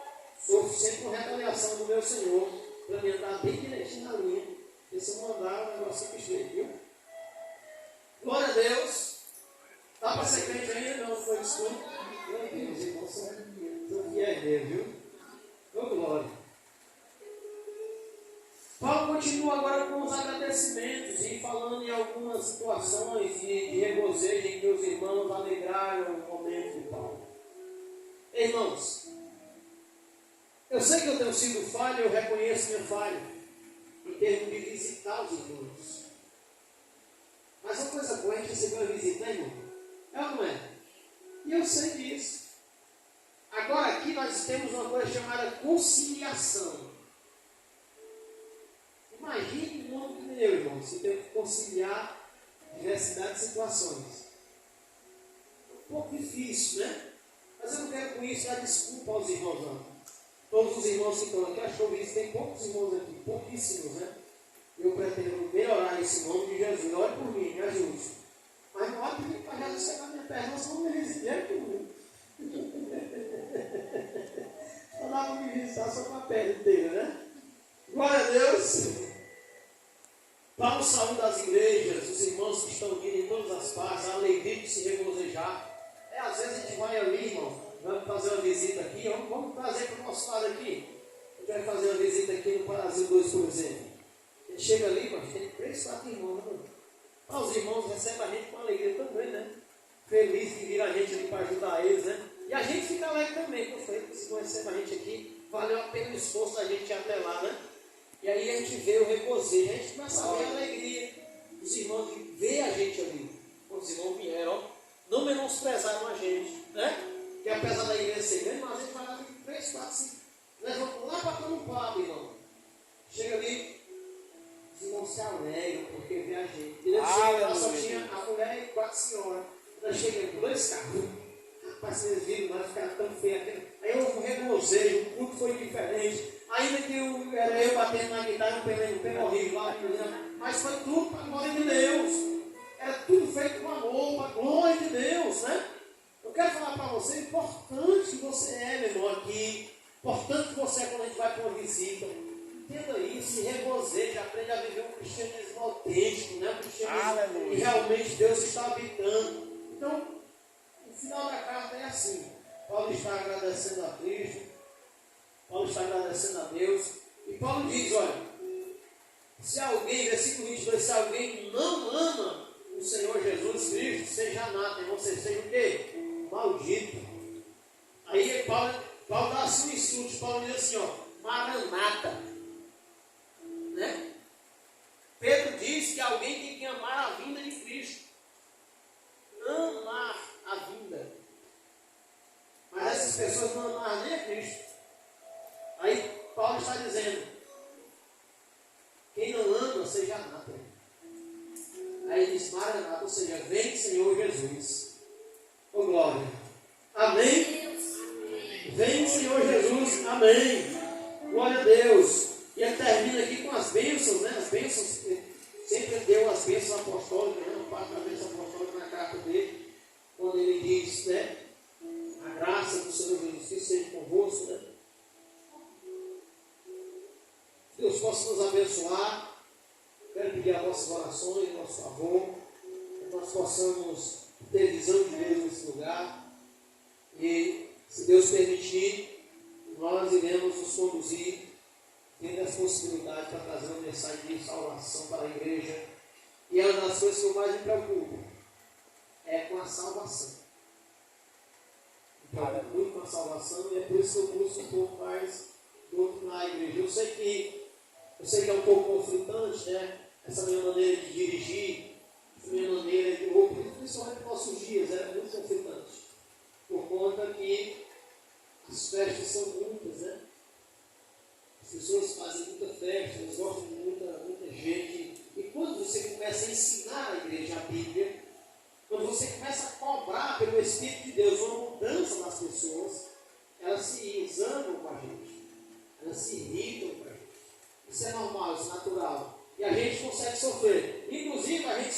sofro sempre uma retaliação do meu Senhor para me andar bem direitinho na linha. Porque se eu mandar, o negócio fica estreito, viu? Glória a Deus. Dá para ser crente ainda? Não foi desculpa. Glória a Deus, irmãos. São fiéis dele, viu? Ô, glória. Paulo continua agora com os agradecimentos e falando em algumas situações de regozijo em que os irmãos alegraram o momento de Paulo. Irmãos, eu sei que eu tenho sido falho, eu reconheço minha falha em termos de visitar os irmãos. Mas uma coisa boa é que você vai visitar, irmão. É ou não é? E eu sei disso. Agora aqui nós temos uma coisa chamada conciliação. Imagine um homem que nem eu, irmão, se tem que conciliar diversidade de situações. É um pouco difícil, né? Mas eu não quero com isso dar desculpa aos irmãos, não. Todos os irmãos que estão aqui, acho que eu vi, tem poucos irmãos aqui, pouquíssimos, né? Eu pretendo melhorar esse nome de Jesus. Ore por mim, me ajude. Mas não ore pedir para Jesus chegar na minha perna, senão não me visitar comigo. Só dá para me visitar só com a perna inteira, né? Glória a Deus. Paulo saúda as igrejas, os irmãos que estão vindo em todas as partes, a alegria de se regozijar. Às vezes a gente vai ali, irmão, vamos fazer uma visita aqui, vamos trazer para o nosso lado aqui. A gente vai fazer uma visita aqui no Brasil 2, por exemplo. A gente chega ali, mas tem 3, 4 irmãos, né? Os irmãos recebem a gente com alegria também, né? Feliz de vir a gente ali para ajudar eles, né? E a gente fica alegre também, porque se conhecer a gente aqui, valeu a pena o esforço da gente ir até lá, né? E aí a gente vê o regozijo, a gente começa a ver a alegria dos irmãos que vê a gente ali. Quando os irmãos vieram, ó, não menosprezaram a gente, né? Que apesar da igreja ser grande, mas a gente vai lá de 3, 4, 5, levanta lá para Tampado, irmão. Chega ali, os irmãos se alegram porque vê a gente. E lá só tinha a mulher e 4 senhoras. Nós chegamos com 2 carros. Rapaz, vocês viram, nós ficaram tão feios. Aí houve um regozijo, o culto foi diferente. Ainda que era eu batendo na guitarra, um pé horrível lá, mas foi tudo para a glória de Deus. Era tudo feito com amor, para a glória de Deus, né? Eu quero falar para você, importante que você é, meu irmão, aqui. Importante que você é quando a gente vai para uma visita. Entenda isso, se regozija, aprende a viver um cristianismo autêntico, né? Um cristianismo que realmente Deus está habitando. Então, o final da carta é assim. Paulo está agradecendo a Cristo, Paulo está agradecendo a Deus, e Paulo diz, olha, se alguém, versículo 22, se alguém não ama o Senhor Jesus Cristo, seja anátema, você seja o quê? Maldito. Aí Paulo dá assim um insulto, Paulo diz assim, ó, maranata. Né? Pedro diz que alguém tem que amar a vinda de Cristo. Amar a vinda. Mas essas pessoas não amaram nem a Cristo. Aí Paulo está dizendo, quem não ama, seja anátema. Aí ele diz, maranata, ou seja, vem Senhor Jesus. Ô glória. Amém? Vem Senhor Jesus. Amém. Glória a Deus. E ele termina aqui com as bênçãos, né? As bênçãos, sempre deu as bênçãos apostólicas, né? O Papa da bênção apostólica na carta dele, quando ele diz, né? A graça do Senhor Jesus Cristo seja convosco, né? Deus possa nos abençoar. Quero pedir as vossas orações, em nosso favor, que nós possamos ter visão de Deus nesse lugar. E, se Deus permitir, nós iremos nos conduzir tendo as possibilidades para trazer uma mensagem de salvação para a igreja. E é uma das coisas que eu mais me preocupo é com a salvação. Me preocupo muito com a salvação e é por isso que eu busco um pouco mais doutrinar a igreja. Eu sei que é um pouco conflitante, né? Essa minha maneira de dirigir, essa minha maneira de ouvir, principalmente nos nossos dias, era muito conflitante. Por conta que as festas são muitas, né? As pessoas fazem muita festa, elas gostam de muita gente. E quando você começa a ensinar a igreja a Bíblia, quando você começa a cobrar pelo Espírito de Deus uma mudança nas pessoas, elas se zangam com a gente, elas se irritam com a gente. Isso é normal, isso é natural. E a gente consegue sofrer. Inclusive, a gente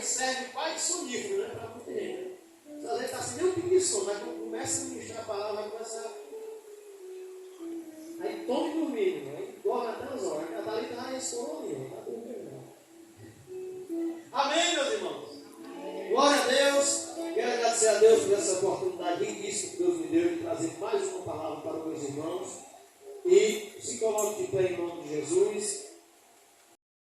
serve pai de sonífero, né? Para muita gente. Né? Às vezes está sem nem um pingo de sono, mas quando começa a ministrar a palavra, vai começar. Aí tome dormindo, aí dorme até as horas. A Thalita está na escola ali, está dormindo. Amém, meus irmãos? Glória a Deus. Quero agradecer a Deus por essa oportunidade riquíssima que Deus me deu de trazer mais uma palavra para os meus irmãos. E se coloque de pé em nome de Jesus.